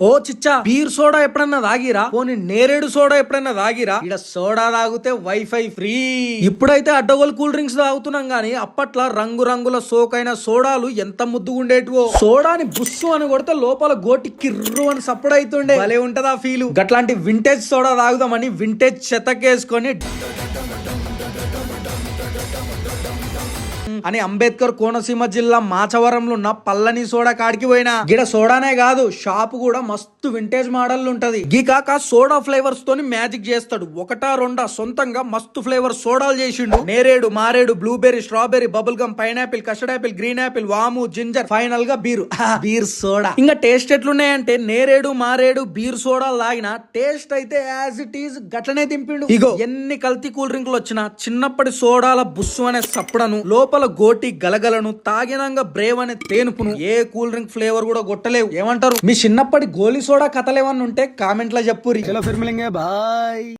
ఓ చిచ్చా, beer soda ఎప్పుడన్నా తాగిరా? పోనీ నేరేడు సోడా ఎప్పుడన్నా తాగిరా? ఇక్కడ సోడా తాగితే వైఫై ఫ్రీ. ఇప్పుడైతే అడ్డగోలు కూల్ డ్రింక్స్ తాగుతున్నాం గానీ అప్పట్లో రంగు రంగుల సోకైన సోడాలు ఎంత ముద్దుగుండేటివో. సోడాని బుస్సు అని కొడితే లోపల గోటి కిర్రు అని సప్పుడు అవుతుండే. భలే ఉంటదా ఫీలు. గట్లాంటి వింటేజ్ సోడా తాగుదామని వింటేజ్ చెతకేసుకొని అని అంబేద్కర్ కోనసీమ జిల్లా మాచవరంలో ఉన్న పల్లని సోడా కాడికి పోయినా. గిడ సోడానే కాదు, షాప్ కూడా మస్తు వింటేజ్ మోడల్ ఉంటది. గీ కాక సోడా ఫ్లేవర్స్ తోని మ్యాజిక్ చేస్తాడు. ఒకటా రెండా సొంతంగా మస్తు ఫ్లేవర్ సోడాలు చేసిండు. నేరేడు, మారేడు, blueberry, strawberry, bubble gum, pineapple, custard apple, green apple, వాము, జింజర్, ఫైనల్ గా బీరు. బీర్ సోడా ఇంకా టేస్ట్ ఎట్లున్నాయంటే నేరేడు, మారేడు, బీర్ సోడాలు తాగిన టేస్ట్ అయితే యాజ్ ఇట్ ఈజ్ గట్లనే దింపిండు. ఇగో ఎన్ని కల్తీ కూల్ డ్రింకులు వచ్చినా చిన్నప్పటి సోడాల బుస్సు అనే సప్పుడను, లోపల గోటి గలగలను, తాగినంగా బ్రేవ్ అనే తేనుపును ఏ కూల్ డ్రింక్ ఫ్లేవర్ కూడా కొట్టలేవు. ఏమంటారు? మీ చిన్నప్పటి గోలీ సోడా కథలేమన్నా ఉంటే కామెంట్ లో చెప్పురి. చలో ఫిర్ మిలేంగే బాయ్.